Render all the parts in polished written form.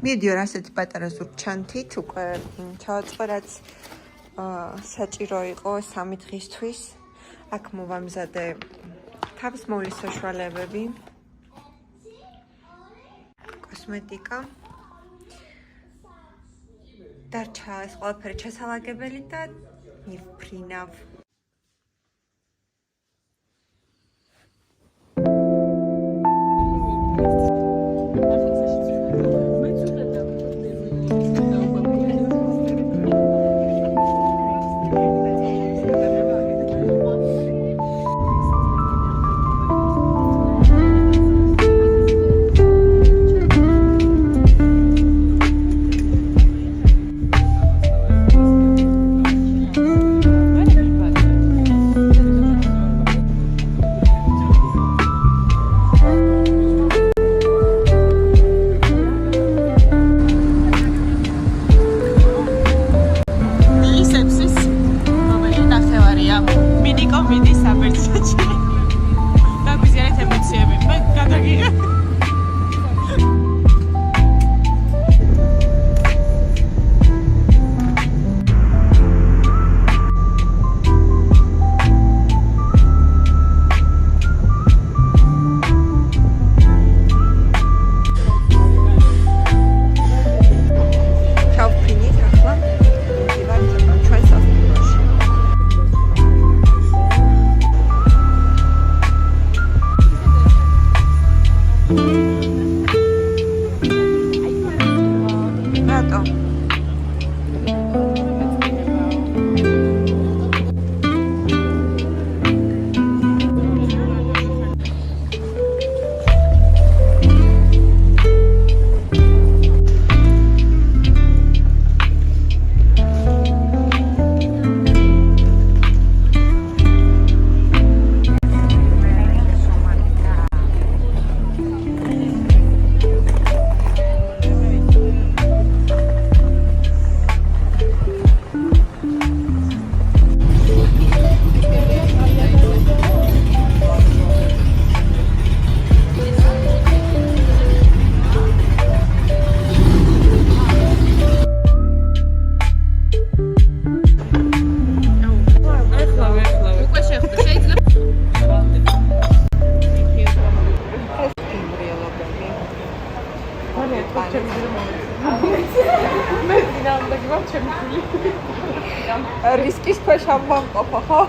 მივიდიო ასეთი პატარა ზურგჩანთით, უკვე ჩავაწყო, რაც საჭირო იყო 3 დღისთვის. აქ მოვამზადე თავის მოვლის საშუალებები, კოსმეტიკა. დარჩა ეს ყველაფერი შესალაგებელი და მივფრინავ. რისკის ქვეშ ამბამყოფა, ხო?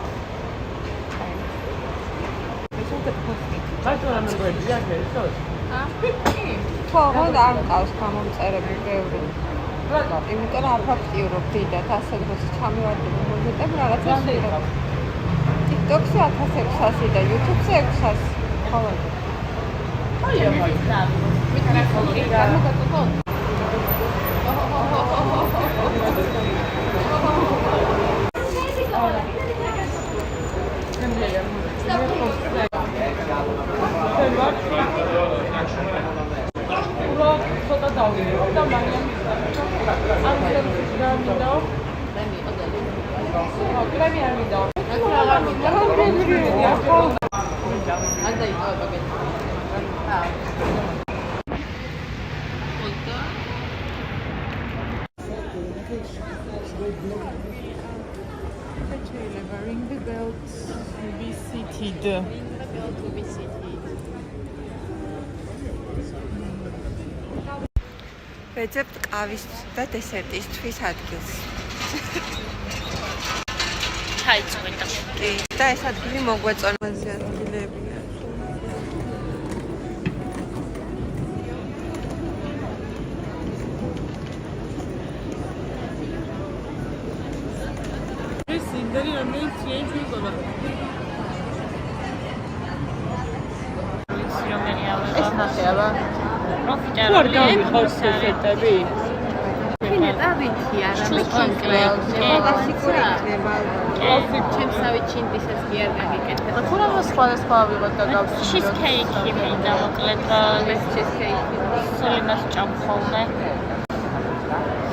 ხო, არ მყავს გამომწერები ბევრი. იმიტომ რომ არ ფაქტიურობ დიდად, ასე დროს ჩამივარდები მომზადებ რაღაცას ვიღებ. TikTok-ზე 1600 და YouTube-ზე 600. ხოლმე. აი, ring the bell to be seated. ვეძებთ ყავის და დესერტისთვის ადგილს. ჩაიწვიდა. კი, და ეს ადგილი მოგვეწონა ადგილებია. ეს ინდერი რომელიც შეიძლება იყოს. ეს ნახევა. პროფიტები აქვს ესეთები. ნეტავით არა კონკრეტულად კლასიკური იქნება. ჩემსავით ჩინდისაც კი არ გაგიკეთებ. და თურმე სხვა ავიღოთ და გავსვი. ჩიზკეიკი მინდა მოკლედ ეს ჩიზკეიკი. სოლიმას ჭამხოლმე.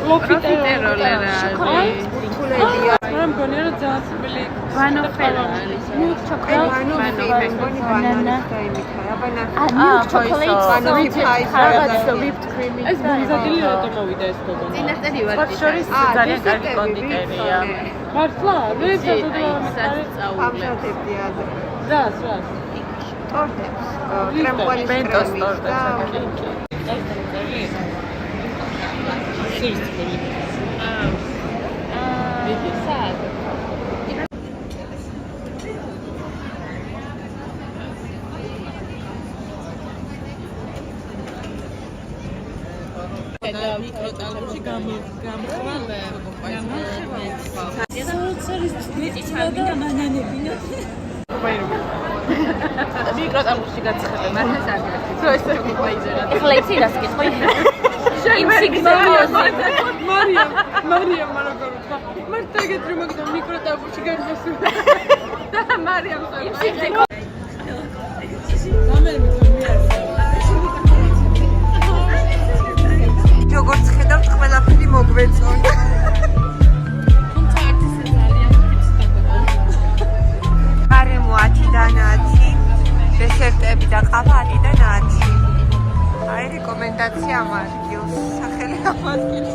პროფიტეროლერა. შოკოლადი. ფულებია. მაგრამ მგონია რომ ძალიან სიბილი Vanofel არის. milk chocolate მეგონი ბანანის და იმითაა. milk chocolate, Banana pie, რაღაც whipped cream. ეს მიზადილი რატომ მოვიდა ეს გოგონა? წინასწარი სხვა ვარ. შორის ძალიან კარგი კონდიტერია. მართლა? მე წაულე. ამჟადებდი ადრე. რას? ტორტებს, კრემყოლის ბენტოს კრემით ტორტებს და აკი. სირცხვილი. სად? მიკროტალში გამრავლე. მიკროტალში გაცხადე. მართლაც არ გაკეთე. რო ესე მოიძერა. ეხლა იცი რას კითხო? იმ სიგნალზე. მარიამ როგორ ვთქვა? მარტო ეგეთ რომ მაგდა მიკროტალში გაიხსნა. და მარიამ იმ სიგნალზე როგორც ხედავთ, ყველაფერი მოგვეწონა. თუმცა არც ისე ძალიან გარემო 10-დან 10, დესერტები და ყავა 10-დან 10. აი რეკომენდაცია ამ ადგილს, სახელი ამ ადგილს.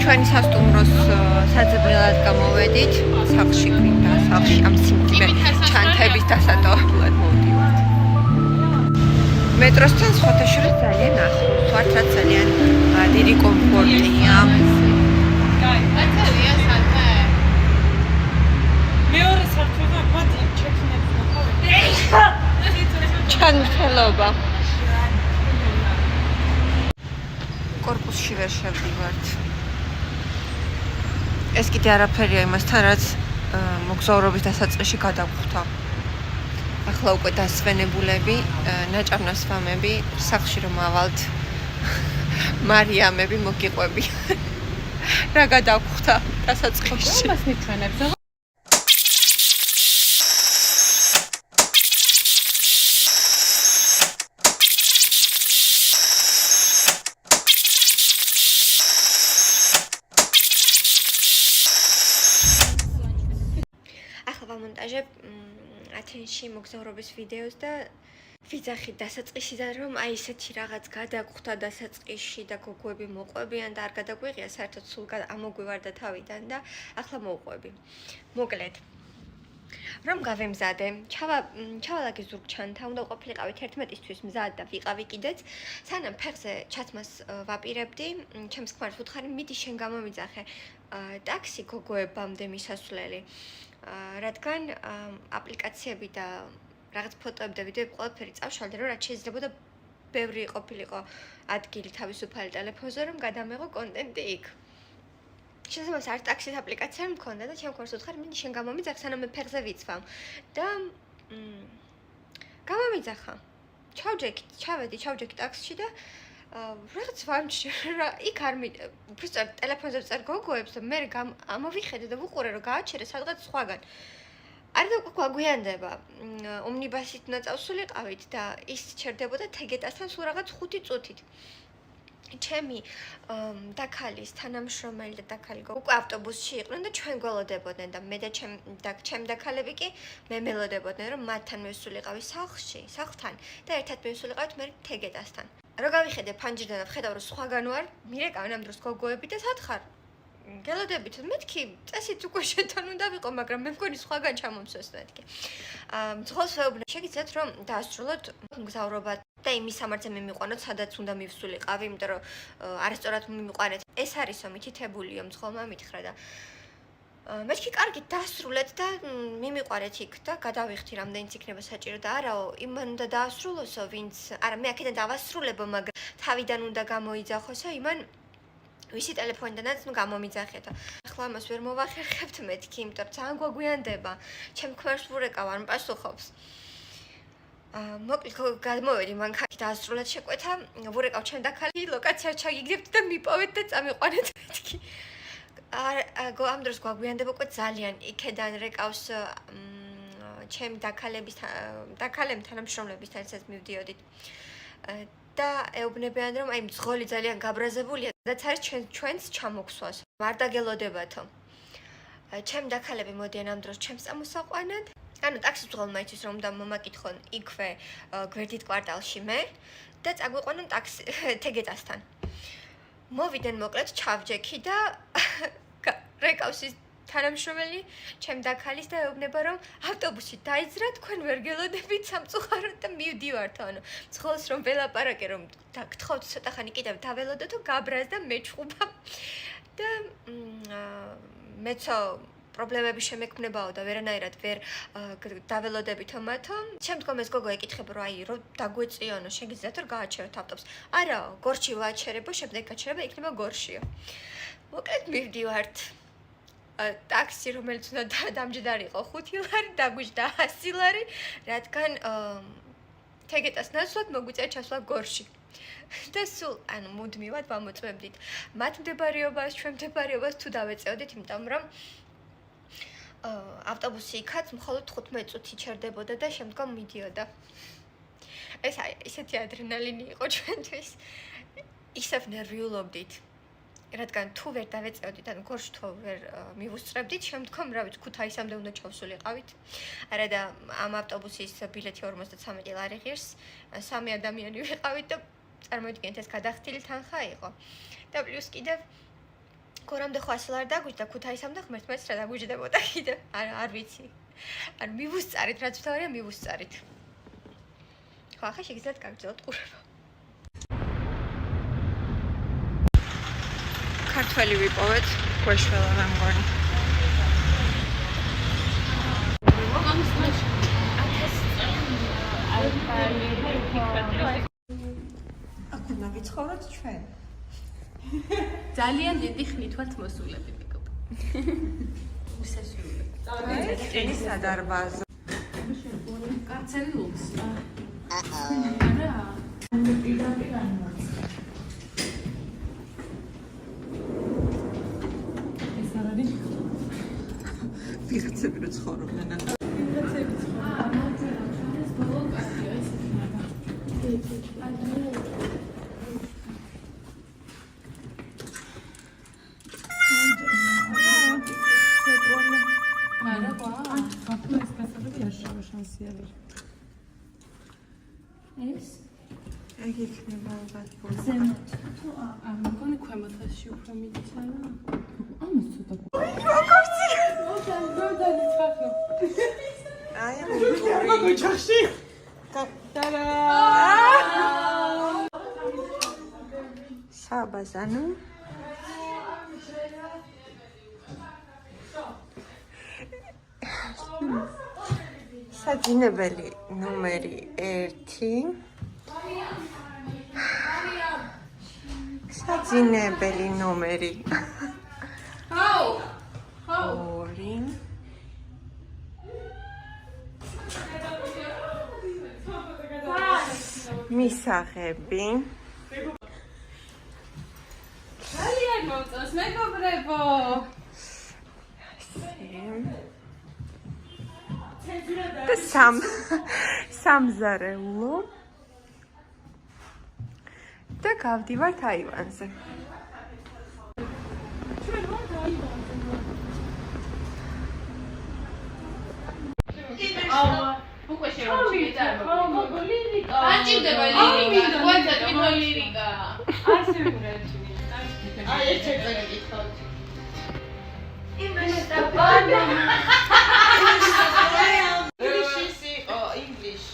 ჩვენი სასტუმროს საძებნელად გამოვედით სახლში გვინდა სახლში ამ სიმწიმე ჩანთების დასატოვებლად მოვდივართ. მეტროსთან სხვათა შორის ძალიან ახლოს ვართ, რაც ძალიან დიდი კომფორტია. ბატარია საათე. მეორე სართულზე მათი ჩექინებს ნახავენ. ჩანმრთელობა. კორპუსში ვერ შევდივართ. ეს კიდე არაფერია იმასთან, რაც მოგზაურობის დასაწყისში გადავხვდა. ახლა უკვე დასვენებულები, ნაჭამნასვამები, სახლში რომ ავალთ, მარიამები მოგიყვებიან. რა გადავხვდა დასაწყისში. მას მიჩვენებს. ვამონტაჟებ ათენში მოგზაურობის ვიდეოს და ვიძახით დასაწყისიდან რომ აი ესეთი რაღაც გადაგხვდა დასაწყისში და გოგოები მოყვებიან და არ გადაგვიღია საერთოდ სულ ამოგვივარდა თავიდან და ახლა მოვყვები. მოკლედ რომ გავემზადე, ჩავალაგე ზურგჩანთა, უნდა ყოფილიყავით 11-ისთვის მზად და ვიყავი კიდეც. სანამ ფეხზე ჩაცმას ვაპირებდი, ჩემს ქმარს ვუთხარი, მიდი შენ გამომიძახე ტაქსი გოგოებამდე მისასვლელი. რადგან აპლიკაციები და რაღაც ფოტოები და ვიდეოები ყველაფერი წავშალდე, რომ რაც შეიძლებოდა ბევრი ყოფილიყო ადგილი თავისუფალი ტელეფონზე, რომ გადამეღო კონტენტი იქ. შესაძლოა არც ტაქსის აპლიკაცია მქონდა და ჩემ ქმარს ვუთხარი, მიდი შენ გამომიძახე, სანამ მე ფეხზე ვიცვავ. და გამომიძახა. ჩავედი ტაქსში და რაღაც ვამჩი რა იქ არ უბრალოდ ტელეფონზე წერ გოგოებს და მე ამოვიხედე და ვუყურე რომ გააჩერე სადღაც სხვაგან. არ დაგვაგვიანდება. ომნიბასით უნდა წავსულიყავით და ის ჩერდებოდა თეგეტასთან სულ რაღაც 5 წუთით. ჩემი დაქალის თანამშრომელი და დაქალი უკვე ავტობუსში იყვნენ და ჩვენ გველოდებოდნენ და მე და ჩემი დაქალები კი მე მელოდებოდნენ რომ მათთან მივსულიყავი სახლთან და ერთად მივსულიყავით მე თეგეტასთან. რო გავიხედე ფანჯრიდან და ვხედავ რომ სხვაგან ვარ, მირეკავენ ამ დროს გოგოები და სათხარ გელოდებით მეთქი წესით უკვე შეთან უნდა ვიყო, მაგრამ მე მგონი სხვაგან ჩამომსვეს მეთქი. მძღოლს ვეუბნე, შეგიძლიათ რომ დაასრულოთ მგზავრობა და იმის სამართზე მიმიყვანოთ, სადაც უნდა მივსულიყავი, იმიტომ რომ არასწორად მიმიყვანეთ. ეს არისო მითითებულიო მძღოლმა მითხრა და მეთქი კარგი დაასრულეთ და მიმიყვარეთ იქ და გადავიხდი რამდენიც იქნება საჭირო და არაო, იმან უნდა დაასრულოსო, ვინც არა მე აქედან დავასრულებო, მაგრამ თავიდან უნდა გამოიძახოსო, იმან ვისი ტელეფონიდანაც გამომიძახეთ. ახლა მას ვერ მოვახერხებთ მეთქი, იმიტომ რომ ძალიან გვაგვიანდება. ჩემ ქმარს ვურეკავ არ მპასუხობს. მოკლედ გადმოვედი მანქანით დაასრულეთ შეკვეთა, ვურეკავ ჩემ დაქალი, ლოკაცია ჩაგიგდებთ და მიპოვეთ და წამიყვანეთ მეთქი. ამ დროს გვაგვიანდება უკვე ძალიან. იქედან რეკავს ჩემ დაქალემ თანამშრომლებისთან ერთად მივდიოდით. და ეუბნებიან რომ აი მძღოლი ძალიან გაბრაზებულია რაც არის ჩვენს ჩამოგვსვას. არ დაგელოდებათო. ჩემ დაქალები მოდიან ამ დროს ჩემს წამოსაყვანად. ანუ ტაქსის მძღოლმა იცის რომ უნდა მომაკითხონ იქვე გვერდით კვარტალში მე და წაგვიყვანონ ტაქსი თეგეტასთან. მოვიდნენ მოკლედ ჩავჯექი და რეკავს ის თანამშრომელი ჩემ დაქალის და ეუბნება რომ ავტობუსი დაიძრა თქვენ ვერ გელოდებით სამწუხაროდ და მივდივართ ანუ მძღოლს რომ ველაპარაკე რომ გთხოვთ ცოტა ხანი კიდევ დაველოდოთო გაბრაზ და მეჩხუბა და მეცო პრობლემები შემექმნებაო და ვერანაირად ვერ დაველოდებითო მათო შემდგომ ეს გოგო ეკითხება რომ აი რომ დაგვეწიონო შეგიძლიათ რომ გააჩეროთ ავტობუსს არა გორში ვააჩერებო შემდეგ გაჩერება იქნება გორშიო მოკლედ მივდივართ ტაქსი რომელიც უნდა დამჯდარიყო 5 ლარი დაგვიჯდა 100 ლარი რადგან თეგეტას ნაცვლად მოგვიწია ჩასვლა გორში და სულ ანუ მუდმივად ვამოწმებდით მათ მდებარეობას ჩვენ მდებარეობას თუ დავეწეოდით იმიტომ რომ ავტობუსი იქაც მხოლოდ 15 წუთი ჩერდებოდა და შემდგომ მიდიოდა ეს აი ისეთი ადრენალინი იყო ჩვენთვის ისევ ნერვიულობდით რადგან თუ ვერ დავეწეოდით ან გორში თუ ვერ მივუსწრებდით შემდგომ რა ვიცი ქუთაისამდე უნდა ჩავსულიყავით არა და ამ ავტობუსის ბილეთი 53 ლარი ღირს 3 ადამიანი ვიყავით და წარმოიდგინეთ ეს გადახდილი თანხა იყო და პლუს კიდევ გორამდე 100 ლარი დაგვიჯდა ქუთაისამდე ღმერთმაც რა დაგვიჯდებოდა კიდევ არ ვიცი ან მივუსწარით რაც ვთავარია მივუსწარით ხო ახლა შეგიძლიათ გაგრძელოთ ყურება ქართველი ვიპოვეთ გვეშველა რა მგონი აქ უნდა ვიცხოვროთ ჩვენ ძალიან დიდი ხნით ვართ მოსულები პიკოპ. უსასრულო. ეს სადარბაზო. კაცელი ლუქს. ვიღაცები რო ცხოვრობენ აქ. ეგ იქნება ალბათ ზემოთ თუ არ მგონი ქვემოთაში უფრო მიდის არა ამას ცოტა აი გუჩახში ტარა საბაზანო საძინებელი ნომერი 1 საძინებელი ნომერი 2 მისაღები ძალიან მოწონს მეგობრებო და სამზარეულო და გავდივართ აივანზე. უკვე შემოჩნდა ლირიკა. აჭირდება ლირიკა. გვაცა თვითონ ლირიკა. ასე ვიმრეჩი. აი ეს წელი გითხოთ. იმეშ და ბანა. English.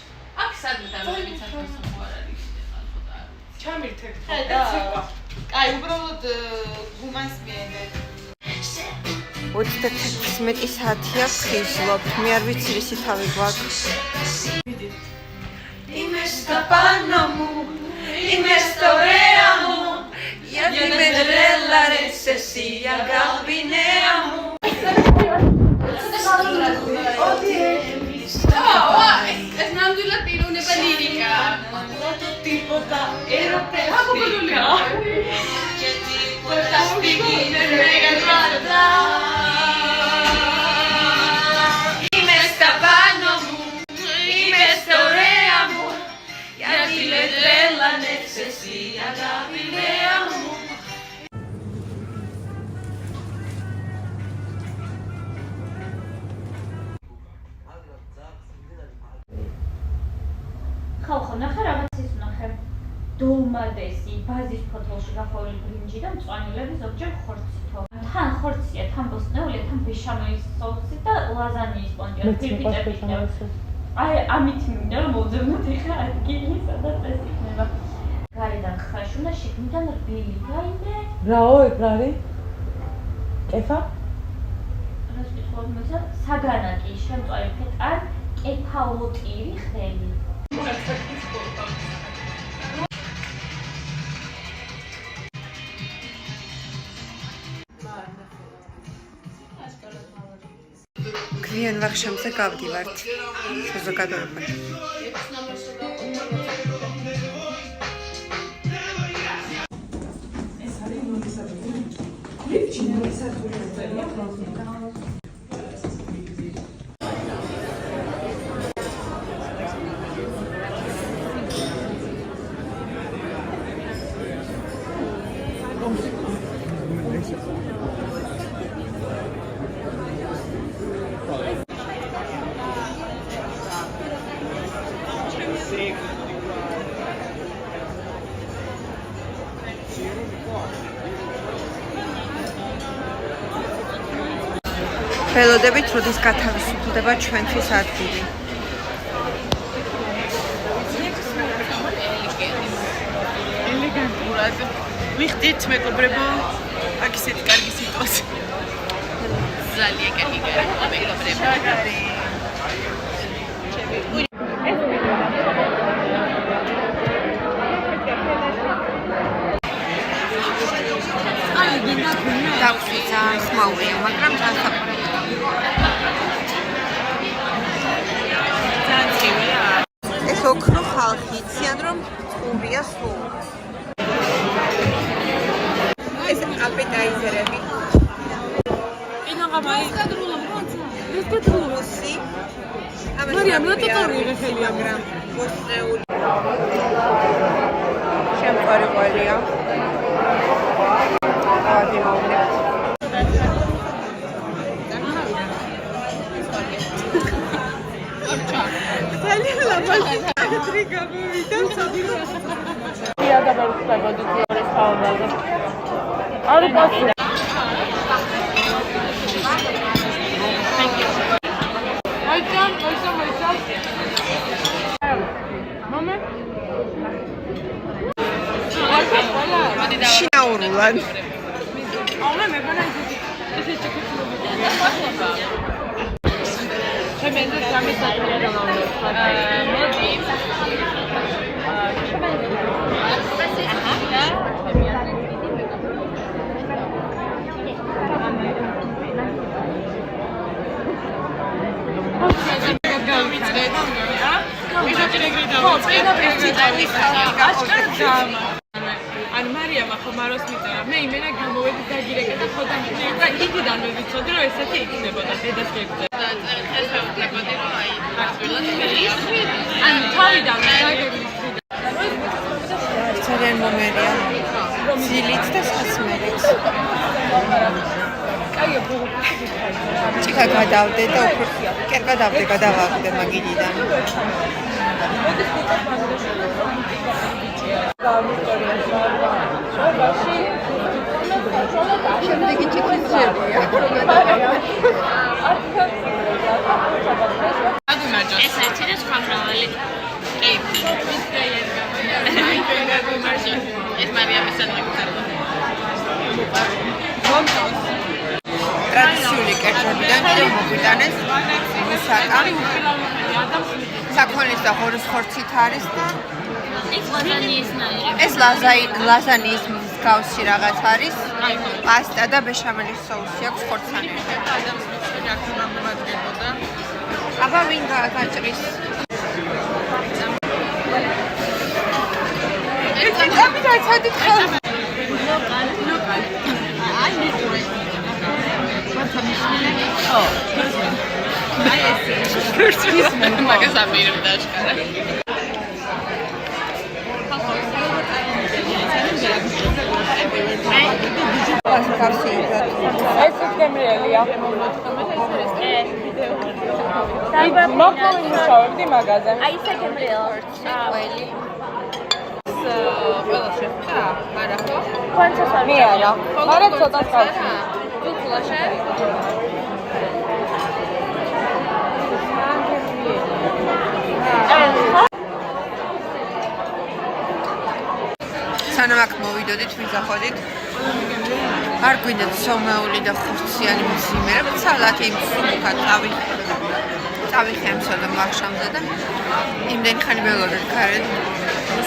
აქ სადღაც ამბობთ საქართველოს არ არის. ჩამირთეთ. აი, უბრალოდ გუმანს მიენდეთ. 31 საათია ვხიზლობთ. მე არ ვიცი რისი თავი გვაქვს. Imestapanamu, imestoreamu, ya dimedrela. la necessia galbineamu. ეს ნამდვილად პიროვნება ლირიკა. τίποτα ερωτευτικά. Γιατί ποτέ στιγμή δεν με κατράδα. Είμαι στα πάνω μου, είμαι στα ωραία μου. Γιατί με τρέλανες εσύ αγάπη νέα μου. ხალხო, ნახე რაღაც ის ვნახე. დოლმადესი, ბაზის ფოთოლში გახვეული ბრინჯი და მწვანილები ზოგჯერ ხორცითო. თან ხორცია, თან ბოსტნეულია, თან ბეშამელის სოუსი და ლაზანიის სპონჯი. ფირფიტები. აი, ამით მინდა რომ მოვძებნოთ ეხლა ადგილი, სადაც ეს იქნება. გარედან ხაში უნდა შიგნიდან რბილი. რაიმე? რაო, ეგ რა არის? კეფა? რას ვიტყოდ მოსა? საგანაკი, შემწვარი ფეტარ, კეფალოტირი ხელი. გვიან ვახშამზე გავდივართ საზოგადოებაში. ველოდებით როდის გათავისუფლდება ჩვენთვის ადგილი. ელეგანტურად ვიხდით მეგობრებო, აქ ისეთი კარგი სიტუაცია. ძალიან კარგი მეგობრებო. დაგვი ძალიან ხმაურია, მაგრამ ძალიან საფრთხეა. ეს ოქრო ხალხი იციან რომ ყურია სულ. ეს აპეტაიზერები. რუსი. მარიამ, რა ტოტორია ხელია, მაგრამ მოსწრეული. შემწვარი ყველია. ავადი მოვიდეთ. ძალიან ლამაზი კადრი გამოვიდა. Я добавлю сюда воду, я расставила. Ару пасу. Айчан. Мама? შინაურულად. აუნა მე ბანა ეს ჩემენზე სამისათია დავამბობ. მოდი. ან მარიამ ახლა მაროს მიწარა მე იმენა გამოვედი დაგირეკე და ხოდა და იქიდან მე ვიცოდი რომ ესეთი იქნებოდა დედას გეკეთე ეს ვეუბნებოდი რომ აი მართლაც ან თავიდან დაგეგმვის ძალიან მომერია. ძილით და სასმელით. კაია ბოგო ჭიქა გადავდე და უფრო კერკა დავდე გადავაგდე მაგიდიდან. შემდეგი ჭიქისებია. ეს ერთი და სხვა მრავალი. კი. ეს მარიამის ადრე ტრადიციული კერძებიდან კიდევ მოგვიტანეს მუსაკა. საქონლის და ღორის ხორცით არის და ეს ლაზანიის ნაირი. ეს ლაზანიის მსგავსი რაღაც არის. პასტა და ბეშამელის соуსი აქვს ხორცანი. აბა ვინ გაჭრის? ეს კაპიტანი ცადით ხარ. მაგას აპირებდა აშკარა. ეს გემრიელია. მოკავიმუშავებდი მაგაზე. აი ესე გემრიელა. ყველი. ყველა შეხვდა? არა ხო? კონცეს არ მე არა. არა ცოტა ხალხი. თუ ფლაშე? სანამ აქ მოვიდოდით, ვიზახოდით. არ გვინდათ სომეული და ხორციანი მძიმე, სალათი მსუბუქა წავიხე და მახშამზე და იმდენი ხანი ველოდეთ გარეთ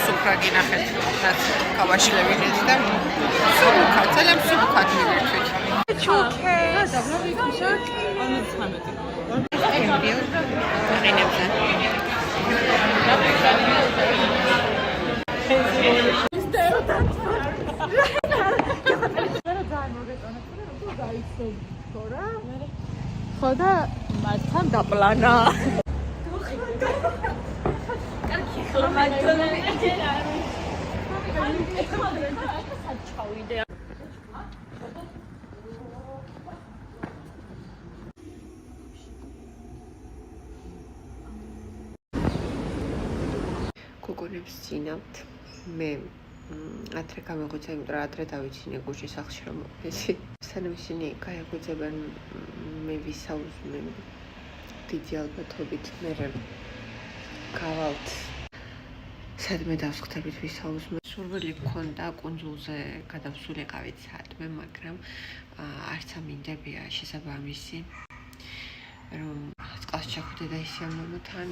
სუფრა გინახეთ, რაც გავაშლევინეთ და მსუბუქა, ძალიან მსუბუქად მივირთვით. ჩუქე. დაბლობი ხუშა? 19. ღინებზე. ხო და მასთან დაპლანა. გოგონებს წინავთ. მე ათრე გამეღვიძა, იმიტომ რომ ათრე დავიცინე გუშინ სახლში რომ მოვეცი. სანამ ისინი გაეღვიძებენ, მე ვისაუზმე დიდი ალბათობით მე გავალთ. სადმე დავსხდებით ვისაუზმე. სურვილი გქონდა კუნძულზე გადავსულიყავით სადმე, მაგრამ არც ამინდებია შესაბამისი. რომ წყალში ჩახვიდე და ისე მომთან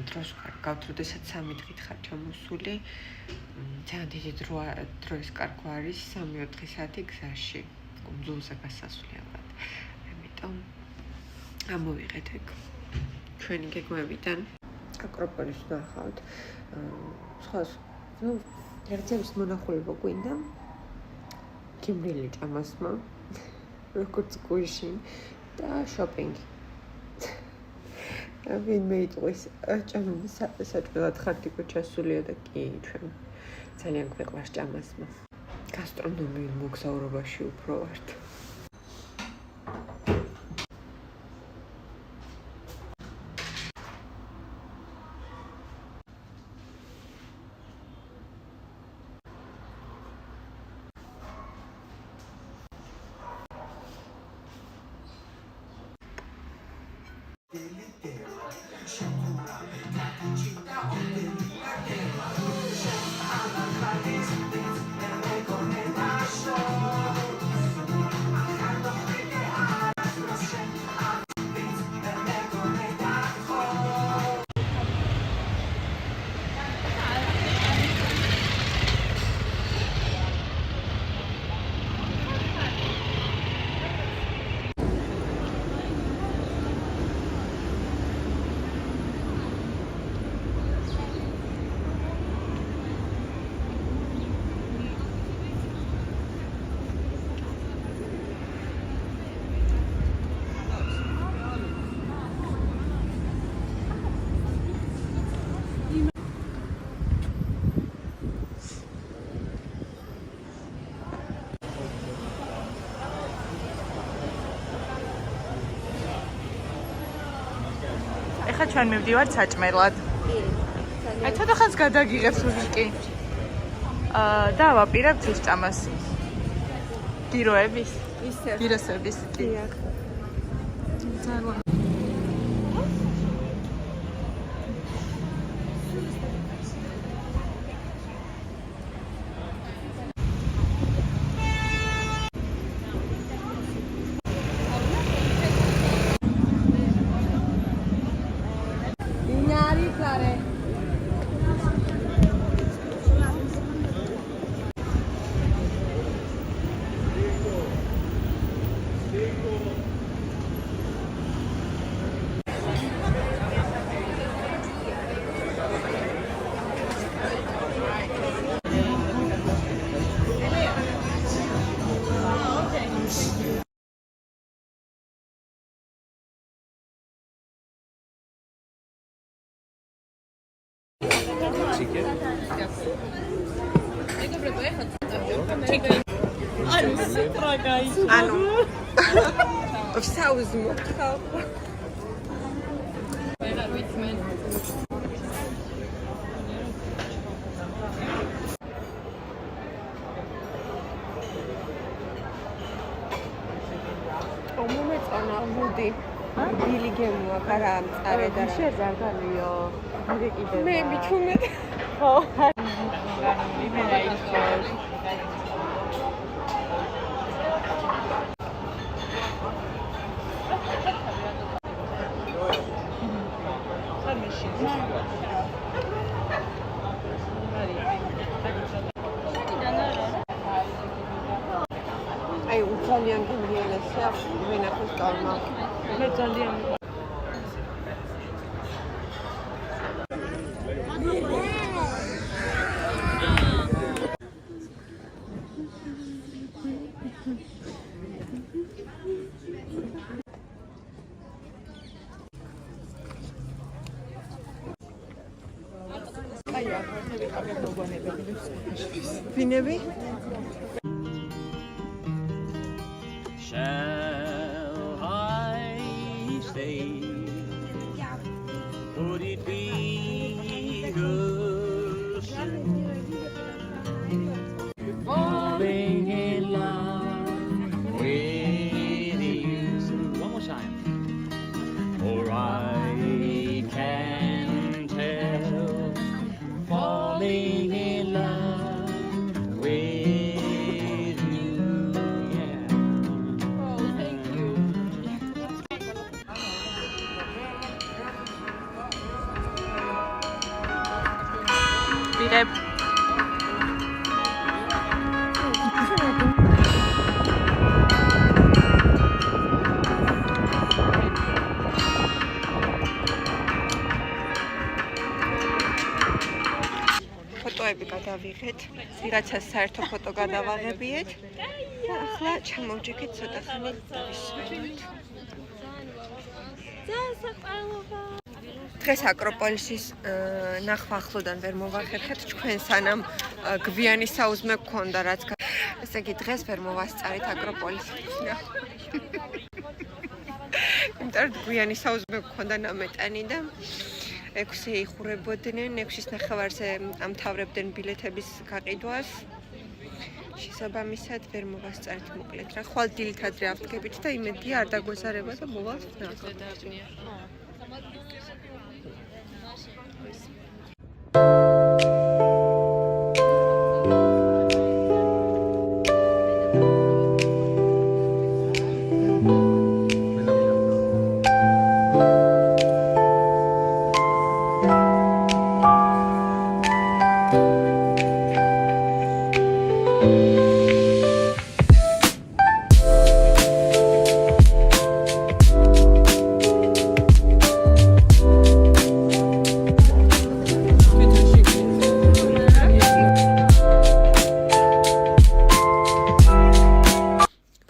დროს გავთ, როდესაც 3 დღით ხარ ჩამოსული. ძალიან დიდი დროის კარგვა არის 3-4 საათი გზაში კუნძულზე გასასვლელად. ამიტომ ამოვიღეთ ეგ ჩვენი გეგმებიდან აკროპოლის ვნახავთ. სხვა ერთების მონახულება გვინდა გემრიელი ჭამასმა, როგორც გუშინ და შოპინგი. ვინმე იტყვის ჭამები საჭმელად ხართ იქ ჩასულია და კი ჩვენ ძალიან გვეყვარს ჭამასმა. გასტრონომიულ მოგზაურობაში უფრო ვართ. ეხლა ჩვენ მივდივართ საჭმელად. აი ცოტა ხანს გადაგიღებს რუსკი. და ვაპირებთ ის ჭამას. გიროების? ისე. გიროსების. კი. ძალიან ანუ საუზი მოხავ მომეწონა მოდი ბილი გემოა კარა წარე და რა შეძარგალიო მე მიჩუმე ხო იმენა ის აი ძალიან გემრიელესია ვენახოს კალმა მე ძალიან ვინები Shall I stay? Would it be good falling in love with you? One more time. Or I can tell falling in love with you. Yeah. ვიღებ ფოტოები გადავიღეთ, ვიღაცას საერთო ფოტო გადავაღებიეთ და ახლა ჩამოვჯექეთ ცოტა ხანი დავისვენოთ. დღეს აკროპოლისის ნახვა ახლოდან ვერ მოვახერხეთ, ჩვენ სანამ გვიანი საუზმე გქონდა რაც ესე იგი დღეს ვერ მოვასწარით აკროპოლისის ნახვა. იმიტომ რომ გვიანი საუზმე გქონდა ნამეტანი და 6-ზე იხურებოდნენ, 6-ის ნახევარზე ამთავრებდნენ ბილეთების გაყიდვას. შესაბამისად ვერ მოვასწარით მოკლედ რა. ხვალ დილით ადრე ავდგებით და იმედია არ დაგვეზარება და მოვალთ ნახავთ.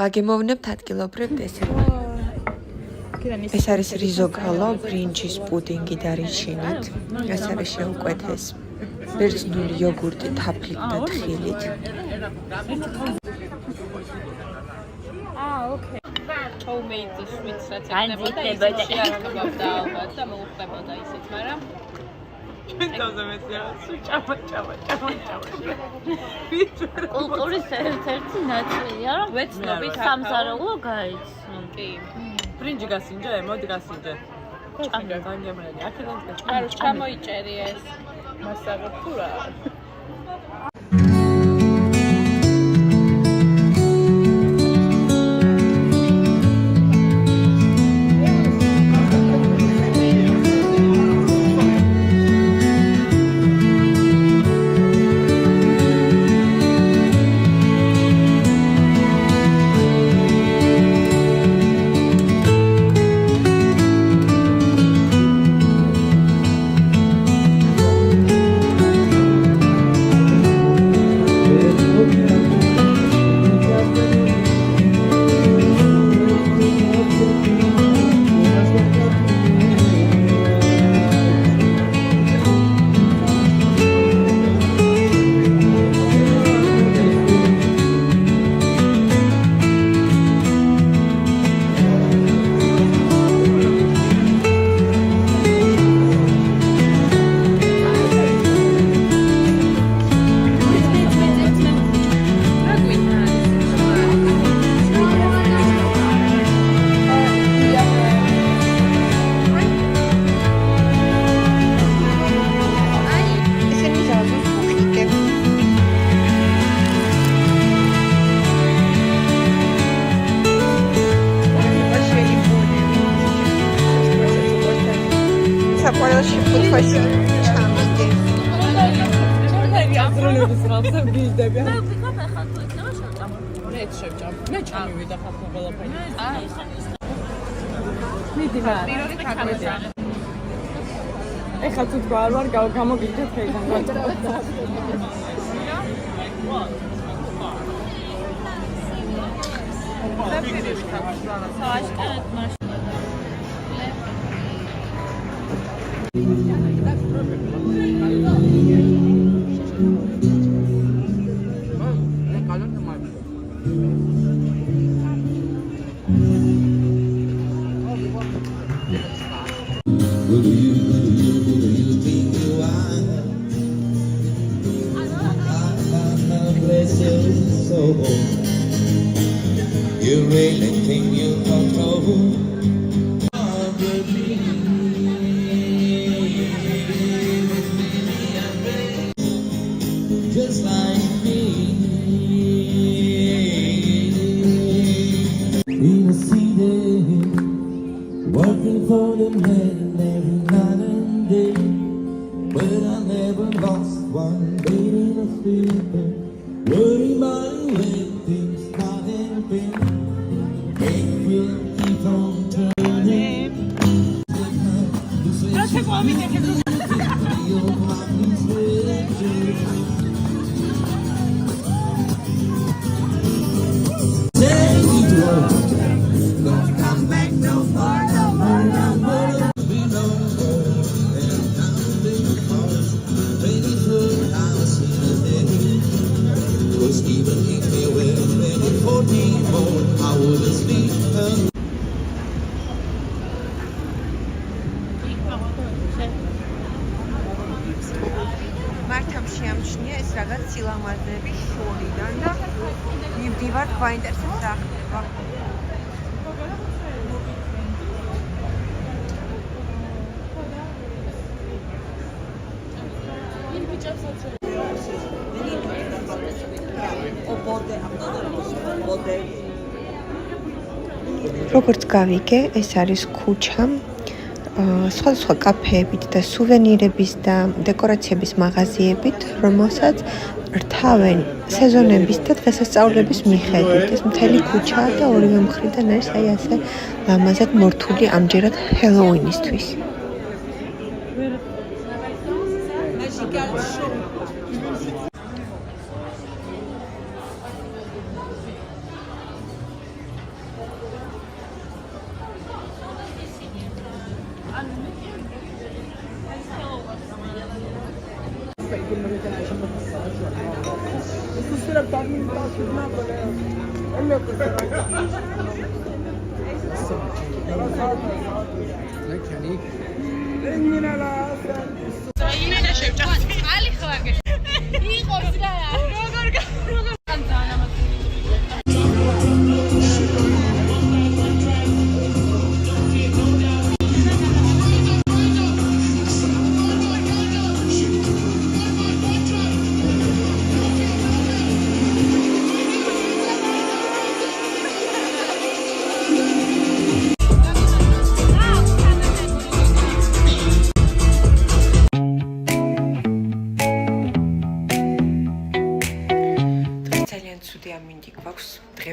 ვაგემოვნებთ ადგილობრივ დესერტს. ეს არის რიზო გალო, ბრინჯის პუდინგი და რიჩინით. ეს არის შეუკვეთეს ბერძნული იოგურტი თაფლით და თხილით. homemade sweets რეცეპტები და შეარქებდა ალბათ და მოუხდებოდა ისიც, მაგრამ ჩვენთავზე მეცია ჭამა. კულტურის ერთ-ერთი ნაწილია, რომ ვეცნობით სამზარეულო გაიცნო. კი. ბრინჯი გასინჯე, მოდი გასინჯე. ჭამა განგემრალი, აქედან გასინჯე. არა, ჩამოიჭერი ეს. მასალა თუ რა? სიტყვაში ჩამიგე. აზროვნების რაღაცა გიჟდები. მე ვფიქრობ ახლა თუ იქნება შევჭამ. მე შევჭამ. მე ჩამივიდა ხალხო ყველაფერი. აი ხა მიდი ვარ. ეხლა თუ თქვა არ ვარ გამოგიჯდეთ ხელიდან. სააშკარად მაშინ You really think you control? Just like me. In a city, working for the man every night and day. But I never lost one day in a sleeper. Worry about when things not happen. Make you keep on turning. Your heart is ready. Say you don't come back no more, no more, no more. We know and down the cars, 24 hours in a day. Was even if they were 24, I wouldn't sleep. მართამ შეამჩნია ეს რაღაც სილამაზეები შორიდან და მივდივართ გვაინტერესებს რა ხდება. როგორც გავიგე, ეს არის ქუჩა სხვადასხვა კაფეებით და სუვენირების და დეკორაციების მაღაზიებით, რომელსაც რთავენ სეზონების და დღესასწაულების მიხედვით. ეს მთელი ქუჩაა და ორივე მხრიდან არის აი ასე ლამაზად მორთული ამჯერად ჰელოუინისთვის.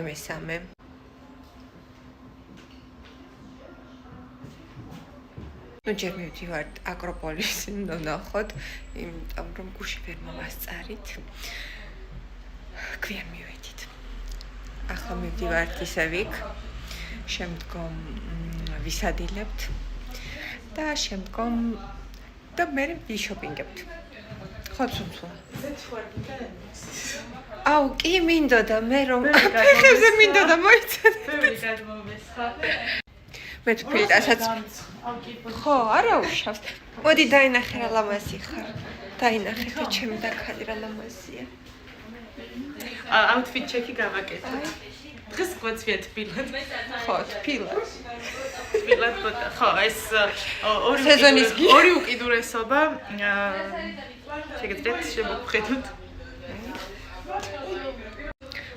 მესამე ну ჯერ მივდივართ აკროპოლის უნდა ნახოთ იმიტომ რომ გუში ვერ მოვასწარით ქვიან მივედით ახლა მივდივართ ისევიქ შემდგომ ვისადილებთ და შემდგომ და მე ვიშოპინგებთ ხო თუნთუა აუ კი მინდოდა მე რომ ფეხებზე მინდოდა მოიცადე ბევრი გადმოვესხა მე თვითასაც ხო არა უშავს მოდი დაინახე რა ლამაზი ხარ დაინახე და ჩემი დაქალი რა ლამაზია აუთფიტ ჩეკი გავაკეთე დღეს გვეცვია თბილად ხო თბილად ხო ეს ორი უკიდურესობა შეგეძლიათ შემოვხედოთ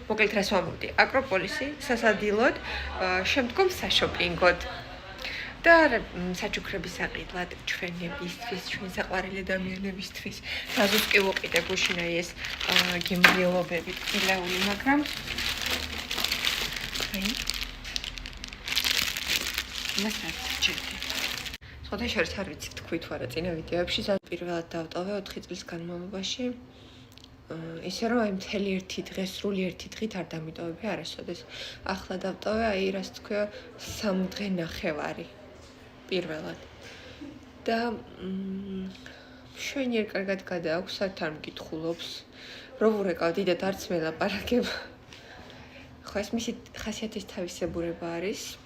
მოკლედ რას ვამბობდი აკროპოლისი სასადილოდ შემდგომ საშოპინგოდ და საჩუქრების საყიდლად ჩვენებისთვის, ჩვენ საყვარელი ადამიანებისთვის გაზოს კი ვუყიდე გუშინა ეს გემრიელობები ტილაული, მაგრამ მას არ ჩერდი. სხვათა შორის არ ვიცი თქვი თუ არა წინა ვიდეოებში პირველად დავტოვე 4 წლის განმავლობაში ისე რომ აი მთელი ერთი დღე, სრული ერთი დღით არ დამიტოვებია არასოდეს. ახლა დავტოვე აი რას თქვია 3 დღე ნახევარი პირველად. და შვენიერ კარგად გადააქვს, საერთოდ არ მკითხულობს. რო ვურეკავ დიდად არც მელაპარაკებ. ხო ეს მისი ხასიათის თავისებურება არის.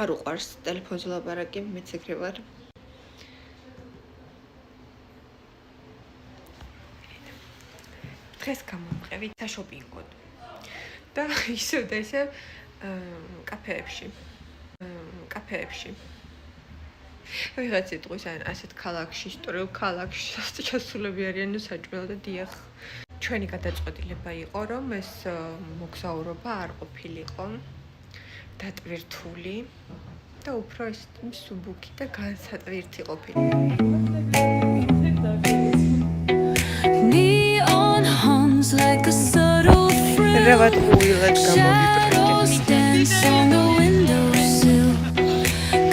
არ უყვარს ტელეფონზე ლაპარაკი, მეც ეგრე ვარ. დღეს გამომყევით საშოპინგოდ. და ისევ და ისევ კაფეებში. ვიღაც იტყვის ან ასეთ ქალაქში, ისტორიულ ქალაქში სასწავლებლები არიან საჭმელი და დიახ. ჩვენი გადაწყვეტილება იყო, რომ ეს მოგზაურობა არ ყოფილიყო დატვირთული და უფრო ეს მსუბუქი და განსატვირთი ყოფილიყო. Like a subtle thrill, shadows dance on the windowsill.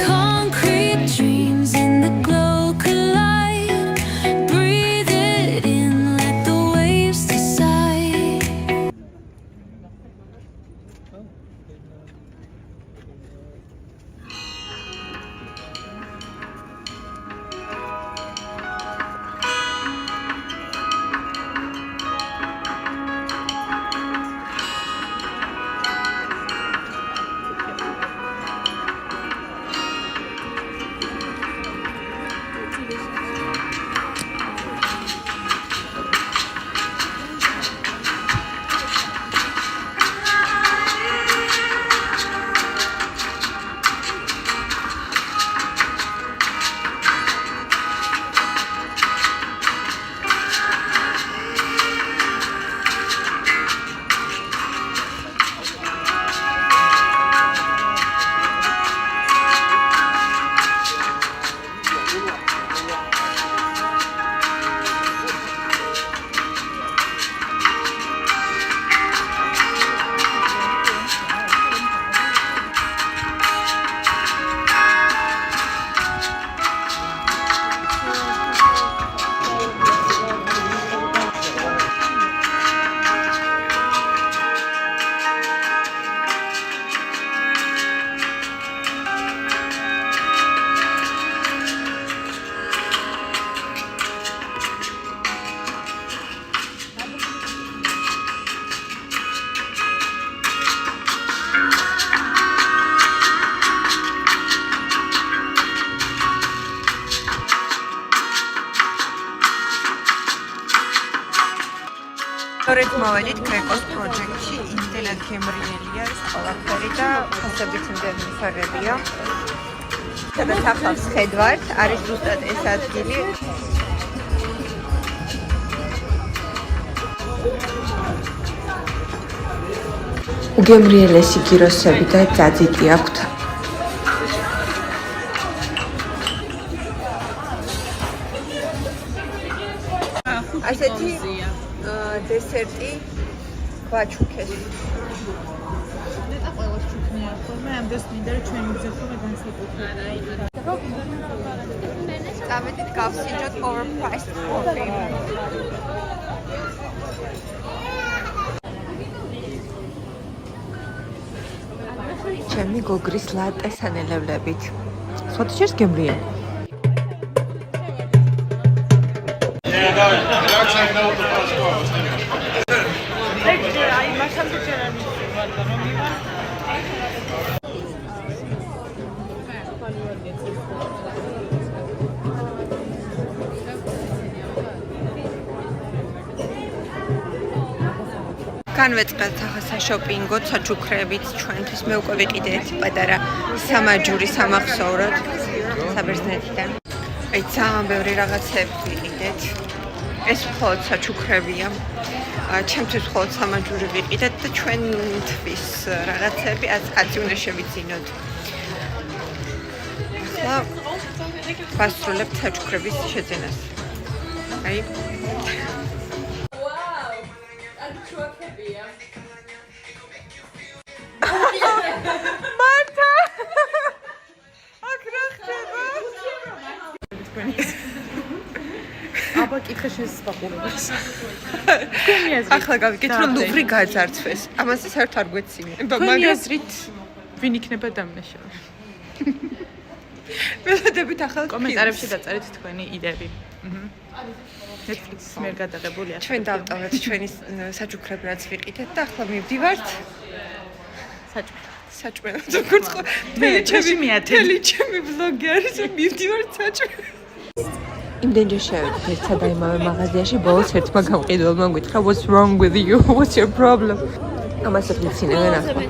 Concrete dreams in the glow collide. Breathe it in, let the waves decide. სწორედ მოვედით გრეკოს პროჯექტში, იმდენად გემრიელია ეს ყველაფერი და ფასებიც იმდენად მიფარებია. სადაც ახალს ხედავთ, არის ზუსტად ეს ადგილი. უგემრიელესი გიროსები და ძაძიკი აქვთ. ასეთი დესერტი გვაჩუქეს. ნეტა ყველას ჩუქნია, ხოლმე ამდენს მინდა რომ ჩვენი გზახვება განსაკუთრებით. წავედით გავსინჯოთ overpriced coffee. ჩემი გოგრის ლატეს ანელებლებით. ხოთი შეს გემრიელი. განვეწყდათ ახლა საშოპინგოდ, საჩუქრებით ჩვენთვის. მე უკვე ვიყიდე ერთი პატარა სამაჯური სამახსოვროდ საბერძნეთიდან. აი ძალიან ბევრი რაღაცები ვიყიდეთ. ეს მხოლოდ საჩუქრებია. ჩემთვის მხოლოდ სამაჯური ვიყიდეთ და ჩვენთვის რაღაცები 10 უნდა შევიძინოთ. ახლა ვასრულებთ საჩუქრების შეძენას. აი მართა აქ რა ხდება? აბა კითხე შესაძლებლობას. ახლა გავიგეთ რომ ლუვრი გაძარცვეს. ამაზე საერთოდ არ გვეცინება, მაგრამ აზრით ვინ იქნება დამნაშავე? ველოდებით ახალ კომენტარებში დაწერეთ თქვენი იდეები. Netflix-ის მიერ გადაღებულია. ჩვენ დავტოვებთ ჩვენი საჩუქრები რაც ვიყიდეთ და ახლა მივდივართ საჭმელად როგორც მთელი ჩემი ვლოგი არის მივდივართ საჭმელად. იმდენჯერ შევედი ერთსა და იმავე მაღაზიაში ბოლოს ერთმა გამყიდველმა გვითხრა what's wrong with you? What's your problem? ამას ვთინებენ ახლა.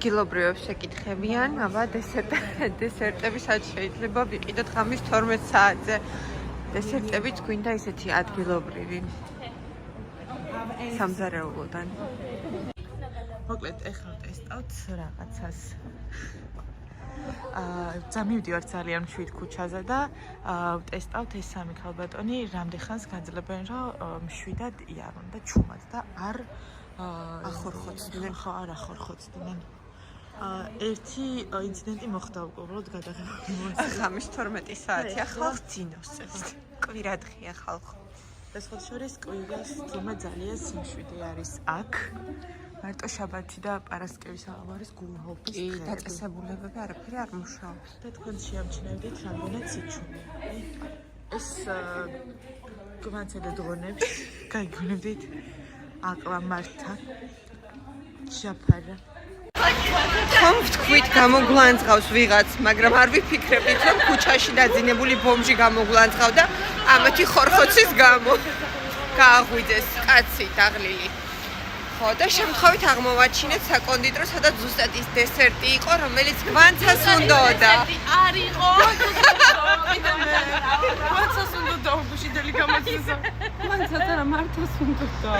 ადგილობრივებს ეკითხებიან, აბა დესერტები სად შეიძლება ვიყიდოთ ღამის 12 საათზე. დესერტებიც გვინდა ისეთი ადგილობრივი. სამზარეულოდან. მოკლედ, ეხლა ტესტავთ რაღაცას. მივდივართ ძალიან მშვიდ ქუჩაზე და ვტესტავთ ეს სამი ქალბატონი რამდენხანს გაძლევენ რომ მშვიდად იარონ და ჩუმად და არ ახორხოცდნენ. ხო, არ ახორხოცდნენ. ერთი ინციდენტი მოხდა უბრალოდ გადაღებაში. ღამის 12 საათია ხალხ ძინავს წელს. კვირადღია ხალხო. და სხვა შორის კვირას ძმა ძალიან სიმშვიდე არის აქ. მარტო შაბათი და პარასკევის აღარ არის გულაობის დღე. დაწესებულებები არაფერი არ მუშაობს. და თქვენ შეამჩნევდით რამდენად სიჩუმე. ეს გვანცედა დრონებს გაიგონებდით აკლა მართა შაფარა. ხომ ვთქვით გამოგვანძღავს ვიღაც, მაგრამ არ ვიფიქრებდით რომ ქუჩაში დაძინებული ბომჟი გამოგვანძღავდა ამათი ხორხოცის გამო. გააღვიძეს კაცი დაღლილი. ხო და შემთხვევით აღმოვაჩინეთ საკონდიტრო, სადაც ზუსტად ის დესერტი იყო, რომელიც გვანცას უნდოდა. არ იყო. გვანცას უნდოდა უგუშიდელი გამოცდა. გვანცას არა მართას უნდოდა.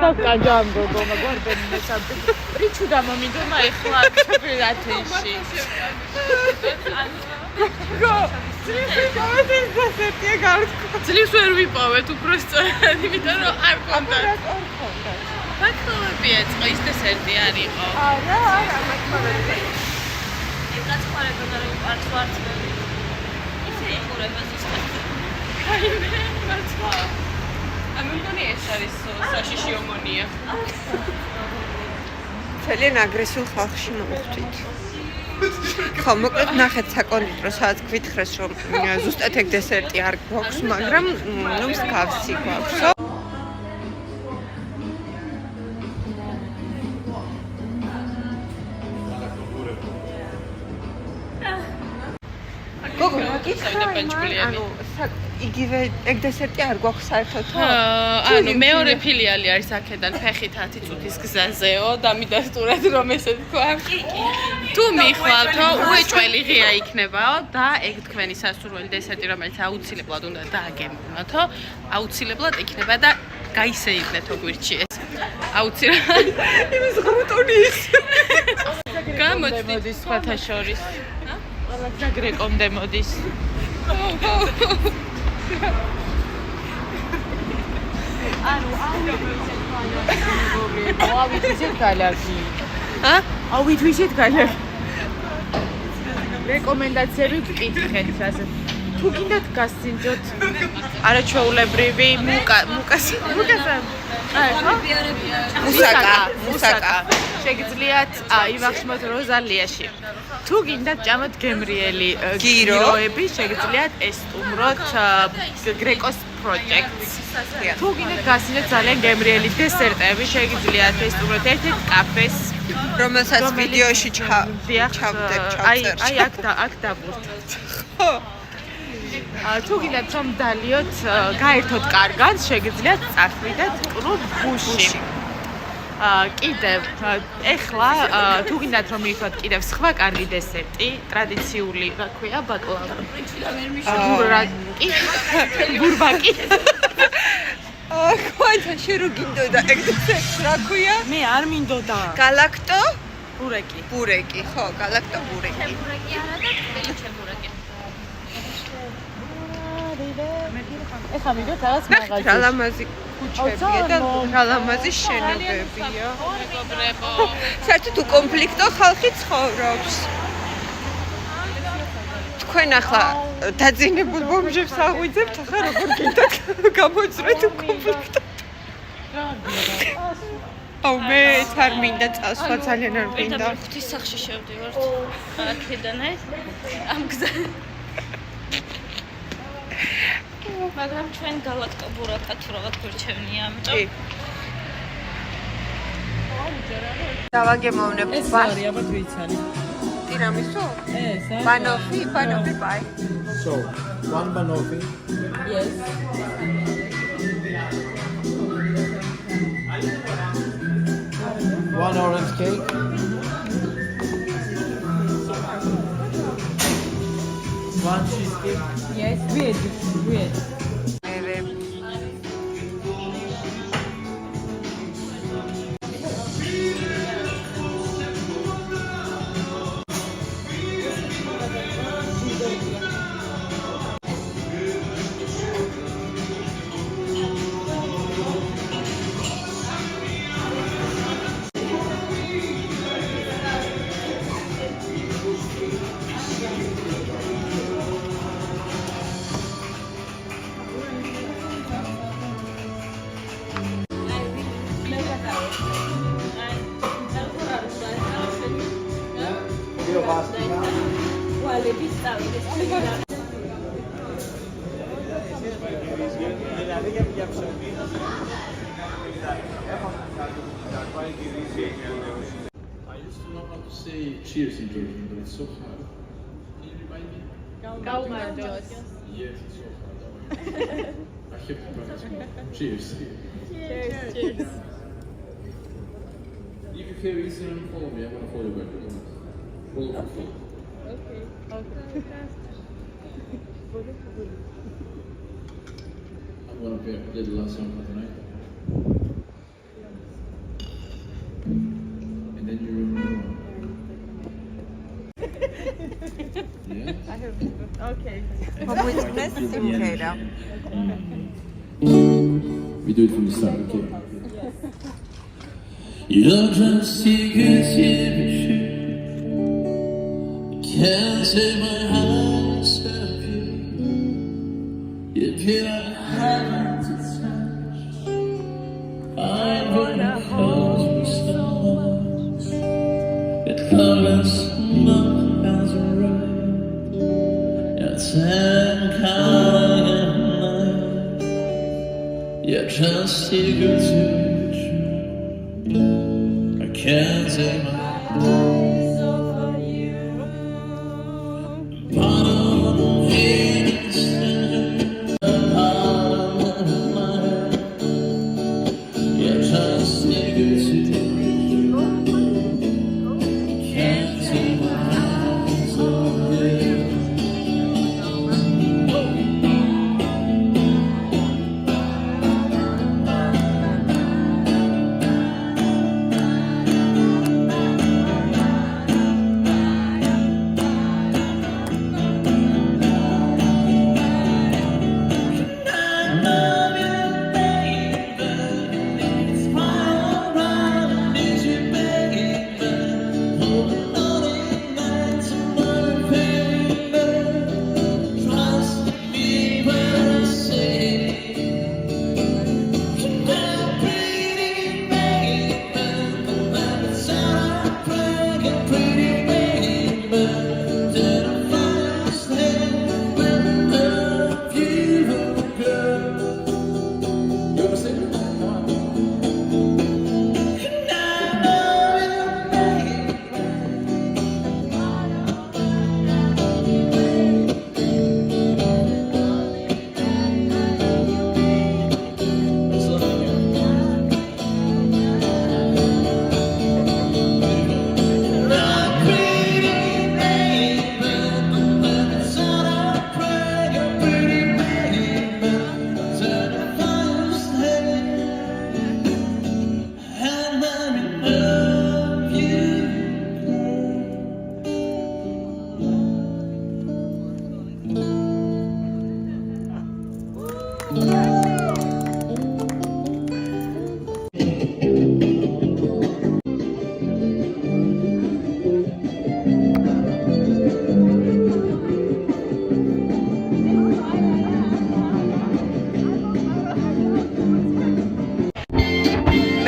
და კაჯამბო მაგორბენ მესამე. რიჩუ გამომიდომა ეხლა ჩაფერათეში. გო ძლივს ვერ ვიპოვეთ უბრალოდ იმიტომ რომ არ გქონდა. ბაქოვებია წყლის დესერტი არ იყო. არა, მაგალითად. ეკაც ხარებოდა რომ პარცვარც ისე იხურება ზუსტად. აიმე, მართლა. ამიტომ ეს არის საშიში ომონია. ძალიან აგრესიულ ხალხში მოვხვდით. ხო, მოკლედ ნახეთ საკონდიტრო, სადაც გვითხრეს, რომ ზუსტად ეგ დესერტი არ გვაქვს, მაგრამ ნუ მსგავსი გვაქვსო. გოგო, ანუ იგივე ეგ დესერტი არ გვაქვს საერთოდ? ანუ მეორე ფილიალი არის აქედან ფეხით 10 წუთის გზაზეო და მიდასტურად რომ ესე თქვა. თუ მიხვალთო, უეჭველი ღია იქნებაო და ეგ თქვენი სასურველი დესერტი რომელიც აუცილებლად უნდა დააგემოვნათო, აუცილებლად იქნება და გაისეირნეთო გვირჩი ეს. აუცილებლად იმის ღრუტონის. გამოდის სხვათა შორის. ყველას აგრეკომდე მოდის. ანუ ავიდვისეთ გალაკი. ავიდვისეთ გალაკი. რეკომენდაციები გკითხეთ ასე. თუ გინდათ გასცინჯოთ არაჩვეულებრივი მუსაკა. შეგიძლიათ ივახშმოთ როზალიაში. თუ გინდათ ჭამოთ გემრიელი გიროები, შეგიძლიათ ესტუმროთ გრეკოს პროექტს. თუ გინდათ გასცინოთ ძალიან გემრიელი დესერტები, შეგიძლიათ ესტუმროთ ერთ-ერთ კაფეს, რომელსაც ვიდეოში ჩავდებ. აი აქ დავურთოთ. ხო. თუ გინდათ რომ დალიოთ, გაერთოთ კარგად, შეგიძლიათ წახვიდეთ კლუბ გუში. კიდევ ეხლა თუ გინდათ რომ მივხვდეთ კიდევ სხვა კარგი დესერტი, ტრადიციული, რა ქვია, ბაკლავა. ბურბაკი. ხოთა შერო გინდოდა ეგ დესერტს რა ქვია? მე არ მინდოდა. გალაქტო? ბურეკი. ბურეკი, ხო, გალაქტო ბურეკი. ბურეკი არა და თბილი ჩემბურეკი. ეხლა მიდოთ რაღაც მაღაზიაში. გალამაზი ქუჩებია და გალამაზი შენობებია. მეგობრებო. საერთოდ უკონფლიქტო ხალხი ცხოვრობს. თქვენ ახლა დაძინებულ ბომჟებს აღვიძებთ, ახლა როგორ გინდათ გამოიწვიეთ უკონფლიქტო. აუ მე არ მინდა წასვლა, ძალიან არ მინდა. ღვთის სახლში შევდივართ. აქედან ეს ამ გზაზე. მაგრამ ჩვენ გალაქტო ბურაკა თუ რაღაც გვერჩევნია, ამიტომ დავაგემოვნებ ეს არის აბა თვიცალი. ტირამისუ? ეს არის. ბანოფი, ბაი. So, one banoffee. Yes. One orange cake. One cheesecake. Yes, weird. I used to not want to say cheers in Georgian, but it's so hard. Can you remind me? Gaumardos. Yes, it's so hard. I have to promise you. Cheers. Cheers. If you have Instagram, follow me. I'm gonna follow you back. Follow me. Okay. I'm gonna play the last song for tonight. And then you remember. Yeah? Okay. მომიწვნეს სიმღერა. We do it from the start, okay? You're just secrets every can't take my eyes off you. You feel like heaven to touch. I wanna hold you so much. It hurts not. and kind. You're just too good to be true. I can't take my eyes off of you. Part of me is part of my head. You're just too good to be true. Can't take my eyes off of you.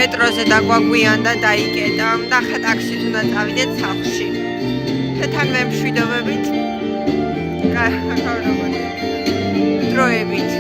მეტროზე დაგვაგვიანდა დაიკეტა და ხა ტაქსით უნდა წავიდეთ სახლში. თეთრ მშვიდობებით, დროებით.